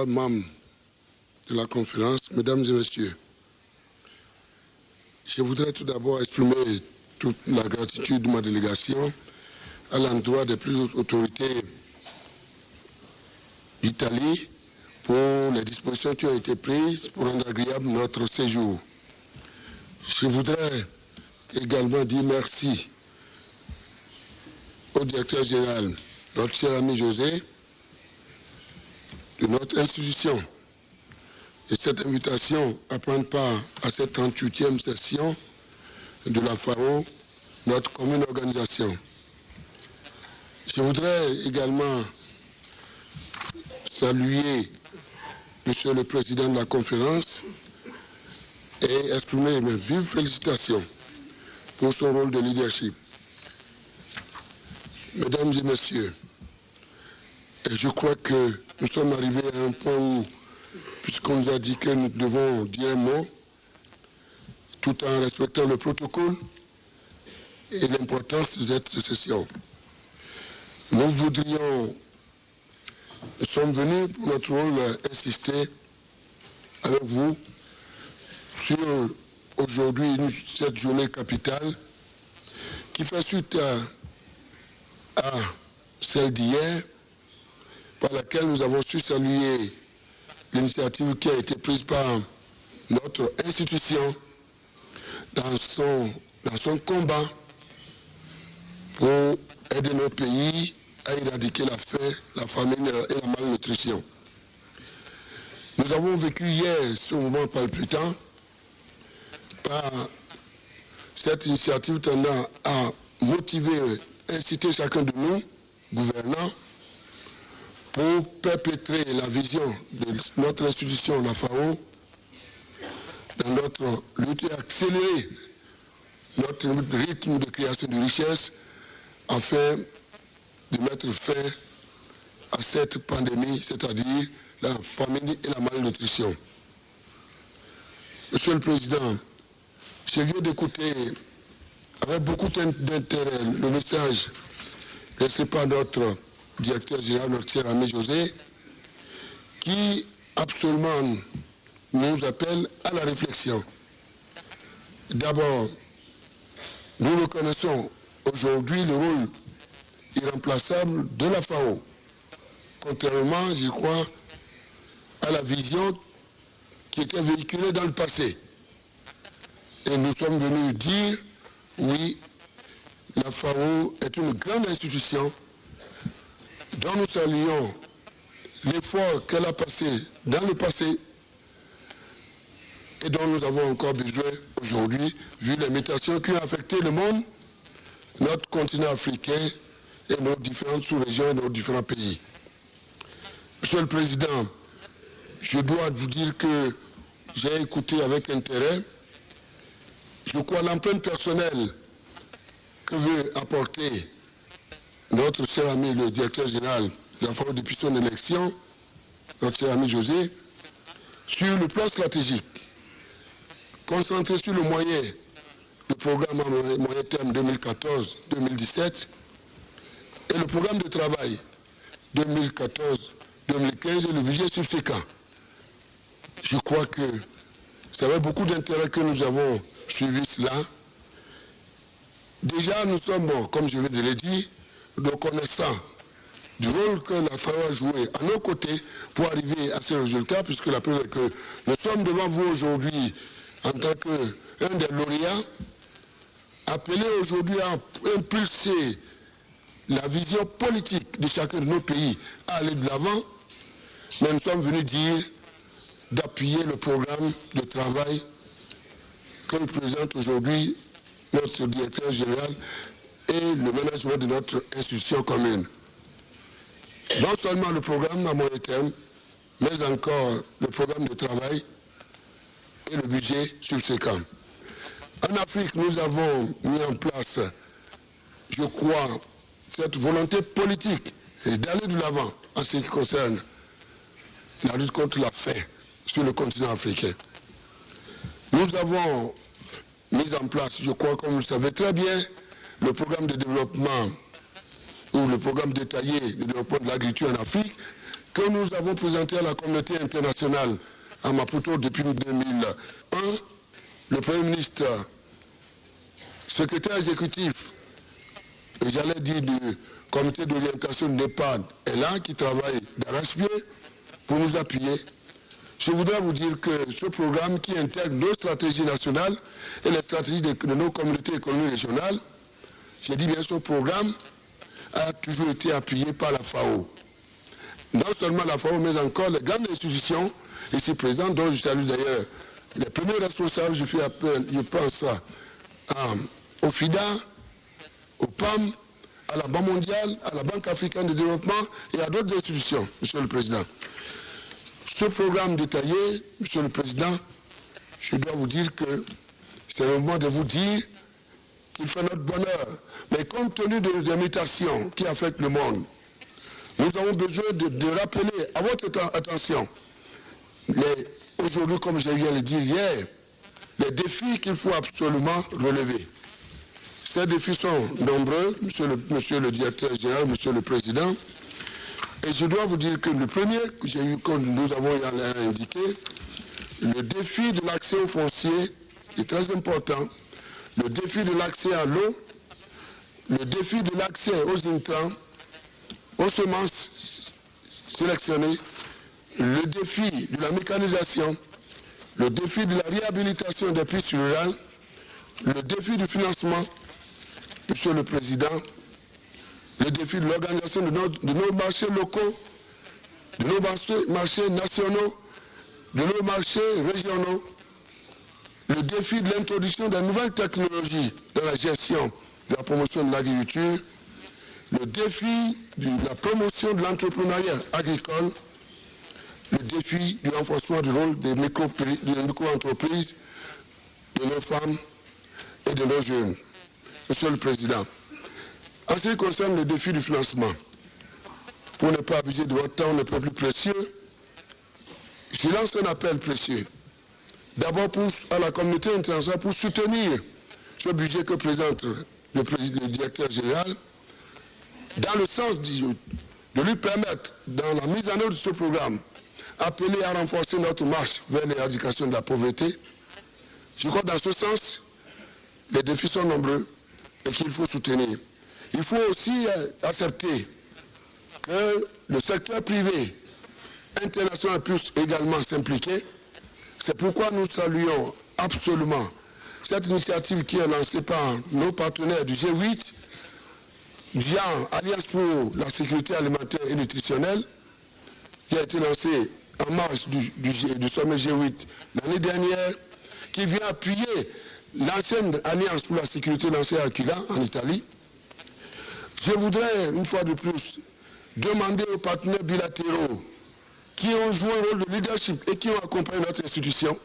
général, membres de la conférence, mesdames et messieurs, je voudrais tout d'abord exprimer toute la gratitude de ma délégation à l'endroit des plus hautes autorités d'Italie pour les dispositions qui ont été prises pour rendre agréable notre séjour. Je voudrais également dire merci au directeur général, notre cher ami José, de notre institution, et cette invitation à prendre part à cette 38e session de la FAO, notre commune organisation. Je voudrais également saluer Monsieur le Président de la conférence et exprimer mes vives félicitations pour son rôle de leadership. Mesdames et messieurs, je crois que nous sommes arrivés à un point où, puisqu'on nous a dit que nous devons dire un mot, tout en respectant le protocole et l'importance de cette session. Nous sommes venus pour notre rôle insister avec vous sur aujourd'hui cette journée capitale qui fait suite à celle d'hier, par laquelle nous avons su saluer l'initiative qui a été prise par notre institution dans son combat pour aider nos pays à éradiquer la faim, la famine et la malnutrition. Nous avons vécu hier ce moment palpitant par cette initiative tendant à motiver, inciter chacun de nous, gouvernants, pour perpétrer la vision de notre institution, la FAO, dans notre lutte et accélérer notre rythme de création de richesses afin de mettre fin à cette pandémie, c'est-à-dire la famine et la malnutrition. Monsieur le Président, je viens d'écouter avec beaucoup d'intérêt le message laissé par notre directeur général, notre cher ami José, qui absolument nous appelle à la réflexion. D'abord, nous reconnaissons aujourd'hui le rôle irremplaçable de la FAO, contrairement, je crois, à la vision qui était véhiculée dans le passé. Et nous sommes venus dire, oui, la FAO est une grande institution dont nous saluons l'effort qu'elle a passé dans le passé et dont nous avons encore besoin aujourd'hui, vu les mutations qui ont affecté le monde, notre continent africain et nos différentes sous-régions et nos différents pays. Monsieur le Président, je dois vous dire que j'ai écouté avec intérêt, je crois, l'empreinte personnelle que veut apporter notre cher ami, le directeur général de la FAO depuis son élection, notre cher ami José, sur le plan stratégique, concentré sur le programme à moyen terme 2014-2017 et le programme de travail 2014-2015 et le budget subséquent. Je crois que c'est avec beaucoup d'intérêt que nous avons suivi cela. Déjà, nous sommes, comme je viens de le dire, reconnaissants du rôle que la FAO a joué à nos côtés pour arriver à ces résultats, puisque la preuve est que nous sommes devant vous aujourd'hui en tant qu'un des lauréats, appelés aujourd'hui à impulser la vision politique de chacun de nos pays à aller de l'avant, mais nous sommes venus dire d'appuyer le programme de travail que nous présente aujourd'hui notre directeur général et le management de notre institution commune. Non seulement le programme à moyen terme, mais encore le programme de travail et le budget subséquent. En Afrique, nous avons mis en place, je crois, cette volonté politique d'aller de l'avant en ce qui concerne la lutte contre la faim sur le continent africain. Nous avons mis en place, je crois, comme vous le savez très bien, le programme de développement ou le programme détaillé de développement de l'agriculture en Afrique, que nous avons présenté à la communauté internationale à Maputo depuis 2001, le Premier ministre, secrétaire exécutif, j'allais dire du comité d'orientation de NEPAD, est là, qui travaille d'arrache-pied pour nous appuyer. Je voudrais vous dire que ce programme qui intègre nos stratégies nationales et les stratégies de nos communautés économiques régionales, j'ai dit bien ce programme a toujours été appuyé par la FAO. Non seulement la FAO, mais encore les grandes institutions ici présentes, dont je salue d'ailleurs les premiers responsables, je fais appel, je pense au FIDA, au PAM, à la Banque mondiale, à la Banque africaine de développement et à d'autres institutions, Monsieur le Président. Ce programme détaillé, Monsieur le Président, je dois vous dire que c'est le moment de vous dire qu'il fait notre bonheur. Mais compte tenu des mutations qui affectent le monde, nous avons besoin de rappeler à votre attention, aujourd'hui, comme je viens de le dire hier, les défis qu'il faut absolument relever. Ces défis sont nombreux, monsieur le directeur général, Monsieur le Président. Et je dois vous dire que le premier que nous avons indiqué, le défi de l'accès au foncier est très important. Le défi de l'accès à l'eau, le défi de l'accès aux intrants, aux semences sélectionnées, le défi de la mécanisation, le défi de la réhabilitation des pistes rurales, le défi du financement, Monsieur le Président, le défi de l'organisation de nos marchés locaux, de nos marchés nationaux, de nos marchés régionaux, le défi de l'introduction de nouvelles technologies dans la gestion de la promotion de l'agriculture, le défi de la promotion de l'entrepreneuriat agricole, le défi du renforcement du rôle des micro-entreprises, de nos femmes et de nos jeunes. Monsieur le Président, en ce qui concerne le défi du financement, pour ne pas abuser de votre temps, un peu plus précieux, je lance un appel précieux. D'abord à la communauté internationale pour soutenir ce budget que présente le directeur général, dans le sens de lui permettre, dans la mise en œuvre de ce programme, appeler à renforcer notre marche vers l'éradication de la pauvreté. Je crois que dans ce sens, les défis sont nombreux et qu'il faut soutenir. Il faut aussi accepter que le secteur privé international puisse également s'impliquer. C'est pourquoi nous saluons absolument cette initiative qui est lancée par nos partenaires du G8, via Alliance pour la sécurité alimentaire et nutritionnelle, qui a été lancée en marge du sommet G8 l'année dernière, qui vient appuyer l'ancienne Alliance pour la sécurité lancée à Aquila, en Italie. Je voudrais, une fois de plus, demander aux partenaires bilatéraux qui ont joué un rôle de leadership et qui ont accompagné notre institution.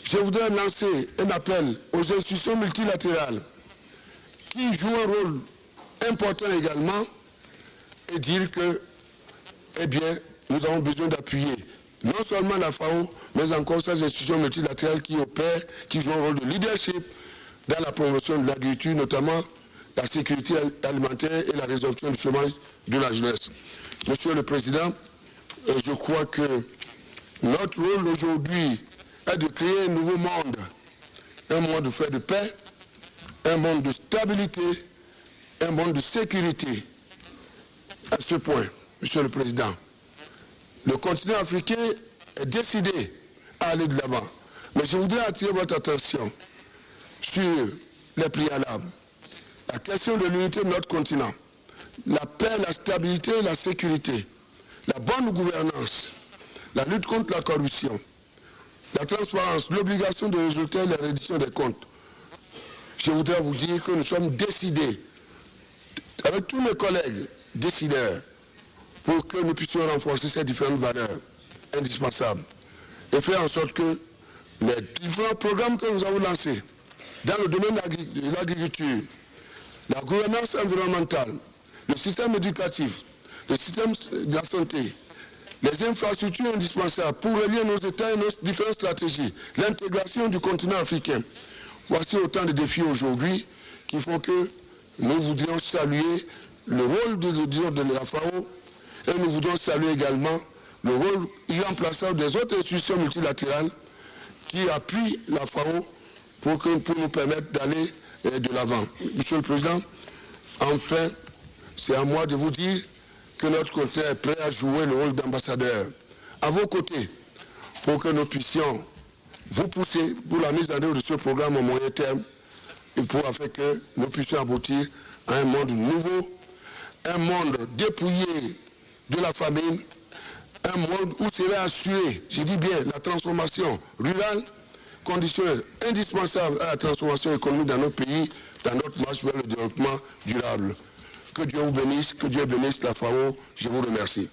Je voudrais lancer un appel aux institutions multilatérales qui jouent un rôle important également et dire que, eh bien, nous avons besoin d'appuyer non seulement la FAO, mais encore ces institutions multilatérales qui opèrent, qui jouent un rôle de leadership dans la promotion de l'agriculture, notamment la sécurité alimentaire et la résorption du chômage de la jeunesse. Monsieur le Président, je crois que notre rôle aujourd'hui est de créer un nouveau monde, un monde de fait de paix, un monde de stabilité, un monde de sécurité. À ce point, Monsieur le Président, le continent africain est décidé à aller de l'avant. Mais je voudrais attirer votre attention sur les préalables. La question de l'unité de notre continent, la paix, la stabilité, la sécurité, la bonne gouvernance, la lutte contre la corruption, la transparence, l'obligation de résultats et la reddition des comptes. Je voudrais vous dire que nous sommes décidés, avec tous mes collègues décideurs, pour que nous puissions renforcer ces différentes valeurs indispensables et faire en sorte que les différents programmes que nous avons lancés dans le domaine de l'agriculture, la gouvernance environnementale, le système éducatif, le système de la santé, les infrastructures indispensables pour relier nos États et nos différentes stratégies, l'intégration du continent africain. Voici autant de défis aujourd'hui qu'il faut que nous voudrions saluer le rôle de la FAO Et nous voudrons saluer également le rôle irremplaçable des autres institutions multilatérales qui appuient la FAO pour nous permettre d'aller de l'avant. Monsieur le Président, enfin, c'est à moi de vous dire que notre continent est prêt à jouer le rôle d'ambassadeur à vos côtés pour que nous puissions vous pousser pour la mise en œuvre de ce programme au moyen terme et pour afin que nous puissions aboutir à un monde nouveau, un monde dépouillé de la famine, un monde où serait assurée, je dis bien, la transformation rurale, condition indispensable à la transformation économique dans notre pays, dans notre marche vers le développement durable. Que Dieu vous bénisse, que Dieu bénisse la FAO. Je vous remercie.